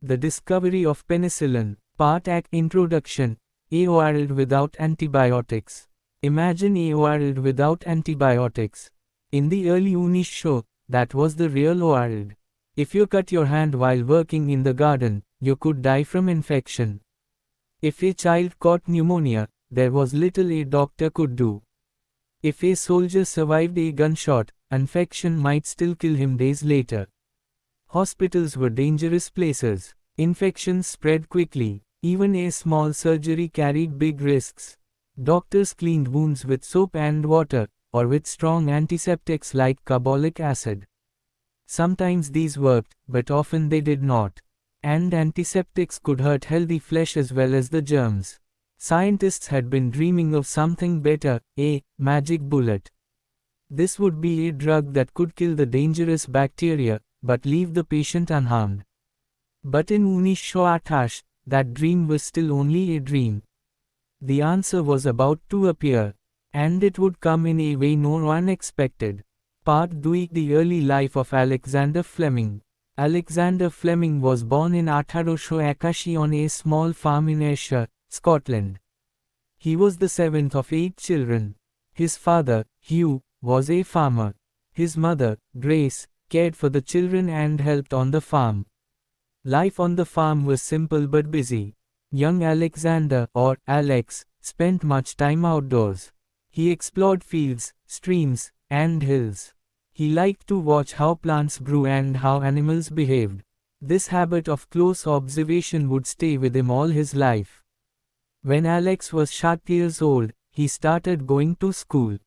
The Discovery of Penicillin, Part A. Introduction. A world without antibiotics. Imagine a world without antibiotics. In the early Unish show, that was the real world. If you cut your hand while working in the garden, you could die from infection. If a child caught pneumonia, there was little a doctor could do. If a soldier survived a gunshot, infection might still kill him days later. Hospitals were dangerous places. Infections spread quickly. Even a small surgery carried big risks. Doctors cleaned wounds with soap and water, or with strong antiseptics like carbolic acid. Sometimes these worked, but often they did not. And antiseptics could hurt healthy flesh as well as the germs. Scientists had been dreaming of something better, a magic bullet. This would be a drug that could kill the dangerous bacteria, but leave the patient unharmed. But in 1928, that dream was still only a dream. The answer was about to appear. And it would come in a way no one expected. Part 2. The early life of Alexander Fleming. Alexander Fleming was born in 1881 on a small farm in Ayrshire, Scotland. He was the seventh of 8 children. His father, Hugh, was a farmer. His mother, Grace, cared for the children and helped on the farm. Life on the farm was simple but busy. Young Alexander, or Alex, spent much time outdoors. He explored fields, streams, and hills. He liked to watch how plants grew and how animals behaved. This habit of close observation would stay with him all his life. When Alex was 8 years old, he started going to school.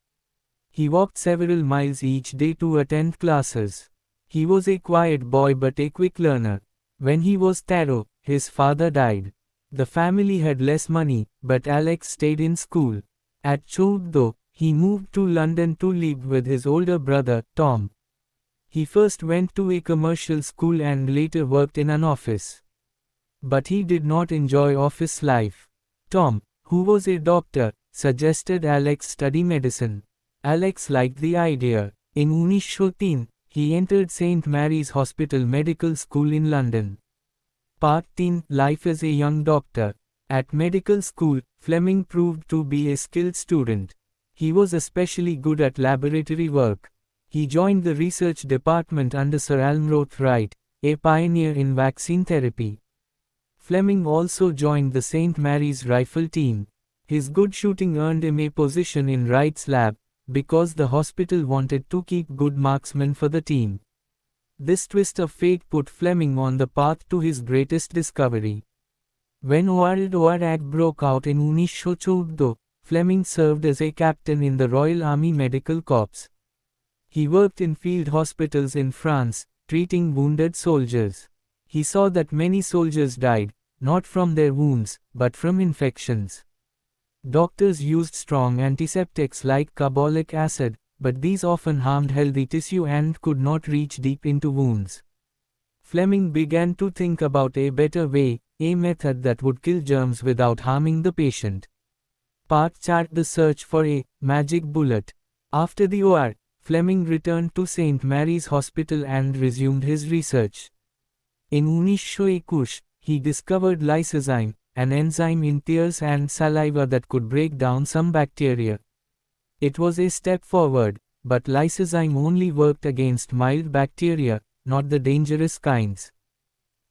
He walked several miles each day to attend classes. He was a quiet boy but a quick learner. When he was 10, his father died. The family had less money, but Alex stayed in school. At 12, he moved to London to live with his older brother, Tom. He first went to a commercial school and later worked in an office. But he did not enjoy office life. Tom, who was a doctor, suggested Alex study medicine. Alex liked the idea. In 1913, he entered St. Mary's Hospital Medical School in London. Part 10. Life as a young doctor. At medical school, Fleming proved to be a skilled student. He was especially good at laboratory work. He joined the research department under Sir Almroth Wright, a pioneer in vaccine therapy. Fleming also joined the St. Mary's rifle team. His good shooting earned him a position in Wright's lab, because the hospital wanted to keep good marksmen for the team. This twist of fate put Fleming on the path to his greatest discovery. When World War II broke out in 1914, Fleming served as a captain in the Royal Army Medical Corps. He worked in field hospitals in France, treating wounded soldiers. He saw that many soldiers died, not from their wounds, but from infections. Doctors used strong antiseptics like carbolic acid, but these often harmed healthy tissue and could not reach deep into wounds. Fleming began to think about a better way, a method that would kill germs without harming the patient. Part Chart. The search for a magic bullet. After the war, Fleming returned to St. Mary's Hospital and resumed his research. In 1921, he discovered lysozyme, an enzyme in tears and saliva that could break down some bacteria. It was a step forward, but lysozyme only worked against mild bacteria, not the dangerous kinds.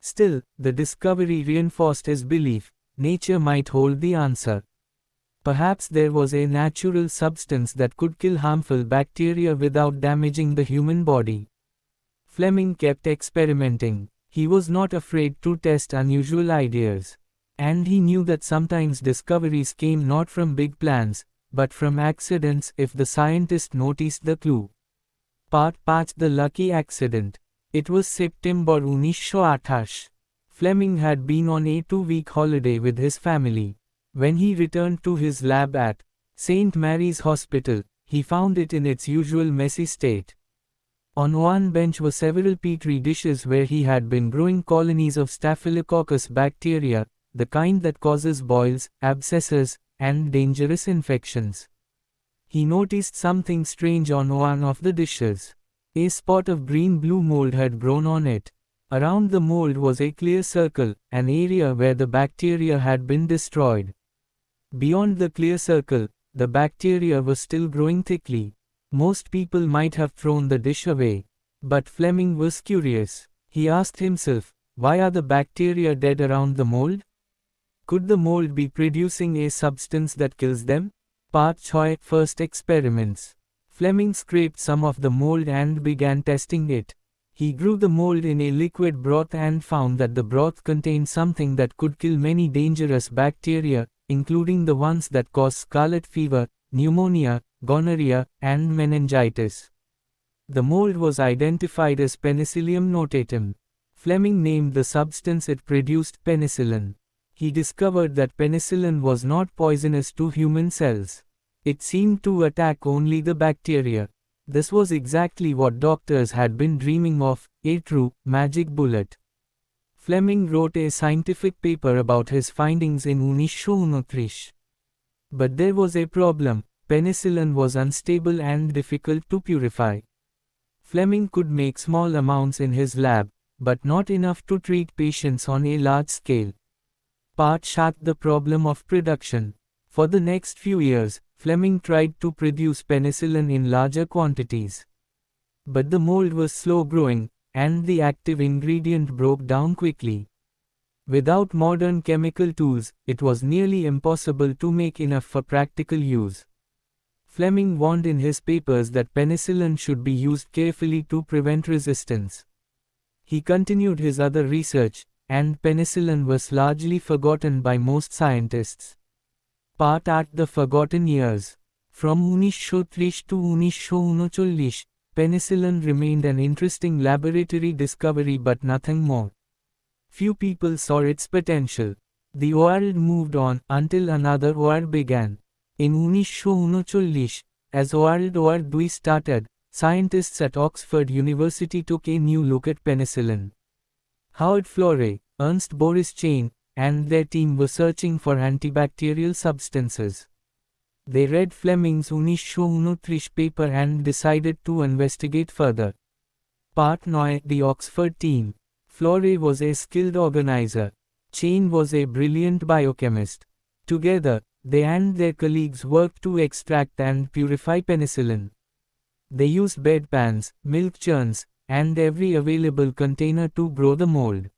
Still, the discovery reinforced his belief: nature might hold the answer. Perhaps there was a natural substance that could kill harmful bacteria without damaging the human body. Fleming kept experimenting. He was not afraid to test unusual ideas. And he knew that sometimes discoveries came not from big plans, but from accidents if the scientist noticed the clue. Part 5. The lucky accident. It was September 1928. Fleming had been on a 2-week holiday with his family. When he returned to his lab at St. Mary's Hospital, he found it in its usual messy state. On one bench were several petri dishes where he had been growing colonies of Staphylococcus bacteria, the kind that causes boils, abscesses, and dangerous infections. He noticed something strange on one of the dishes. A spot of green-blue mold had grown on it. Around the mold was a clear circle, an area where the bacteria had been destroyed. Beyond the clear circle, the bacteria was still growing thickly. Most people might have thrown the dish away. But Fleming was curious. He asked himself, why are the bacteria dead around the mold? Could the mold be producing a substance that kills them? Part Choi First Experiments. Fleming scraped some of the mold and began testing it. He grew the mold in a liquid broth and found that the broth contained something that could kill many dangerous bacteria, including the ones that cause scarlet fever, pneumonia, gonorrhea, and meningitis. The mold was identified as Penicillium notatum. Fleming named the substance it produced penicillin. He discovered that penicillin was not poisonous to human cells. It seemed to attack only the bacteria. This was exactly what doctors had been dreaming of, a true, magic bullet. Fleming wrote a scientific paper about his findings in 1939. But there was a problem: penicillin was unstable and difficult to purify. Fleming could make small amounts in his lab, but not enough to treat patients on a large scale. Part Shat the problem of production. For the next few years, Fleming tried to produce penicillin in larger quantities. But the mold was slow growing, and the active ingredient broke down quickly. Without modern chemical tools, it was nearly impossible to make enough for practical use. Fleming warned in his papers that penicillin should be used carefully to prevent resistance. He continued his other research, and penicillin was largely forgotten by most scientists. Part at the forgotten years. From 1930 to 1939, penicillin remained an interesting laboratory discovery but nothing more. Few people saw its potential. The world moved on until another war began. In 1939, as World War II started, scientists at Oxford University took a new look at penicillin. Howard Florey, Ernst Boris Chain, and their team were searching for antibacterial substances. They read Fleming's 1939 paper and decided to investigate further. Part 9 The Oxford team. Florey was a skilled organizer. Chain was a brilliant biochemist. Together, they and their colleagues worked to extract and purify penicillin. They used bedpans, milk churns, and every available container to grow the mold.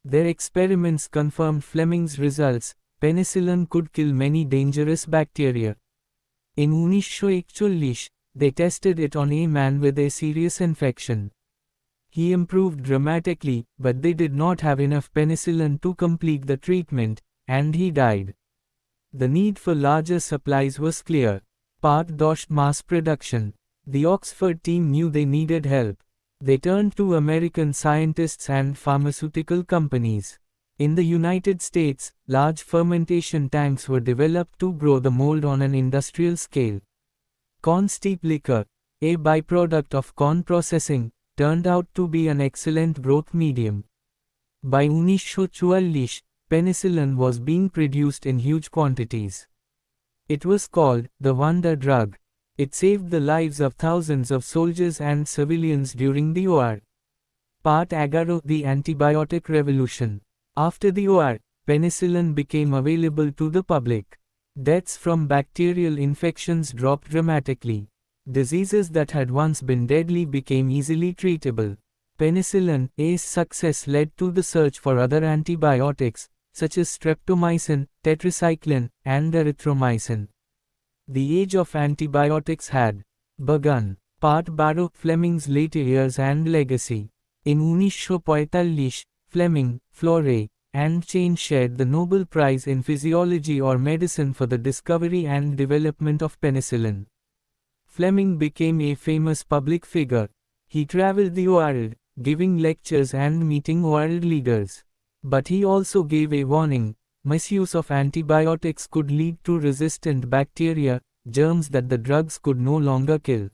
Their experiments confirmed Fleming's results: penicillin could kill many dangerous bacteria. In 1941, they tested it on a man with a serious infection. He improved dramatically, but they did not have enough penicillin to complete the treatment, and he died. The need for larger supplies was clear. Part Mass production. The Oxford team knew they needed help. They turned to American scientists and pharmaceutical companies. In the United States, large fermentation tanks were developed to grow the mold on an industrial scale. Corn steep liquor, a byproduct of corn processing, turned out to be an excellent growth medium. By 1944, penicillin was being produced in huge quantities. It was called the Wonder Drug. It saved the lives of thousands of soldiers and civilians during the war. Part Agaro The Antibiotic Revolution. After the war, penicillin became available to the public. Deaths from bacterial infections dropped dramatically. Diseases that had once been deadly became easily treatable. Penicillin's success led to the search for other antibiotics, such as streptomycin, tetracycline, and erythromycin. The age of antibiotics had begun. Part Barrow Fleming's later years and legacy. In 1945, Fleming, Florey, and Chain shared the Nobel Prize in Physiology or Medicine for the discovery and development of penicillin. Fleming became a famous public figure. He traveled the world, giving lectures and meeting world leaders. But he also gave a warning: misuse of antibiotics could lead to resistant bacteria, germs that the drugs could no longer kill.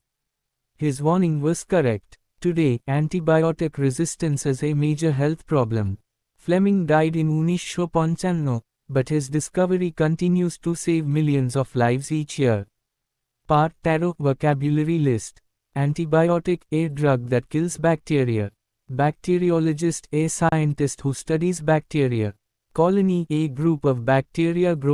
His warning was correct. Today, antibiotic resistance is a major health problem. Fleming died in 1955, but his discovery continues to save millions of lives each year. Part Tarot Vocabulary List. Antibiotic, a drug that kills bacteria. Bacteriologist, a scientist who studies bacteria. Colony, a group of bacteria growing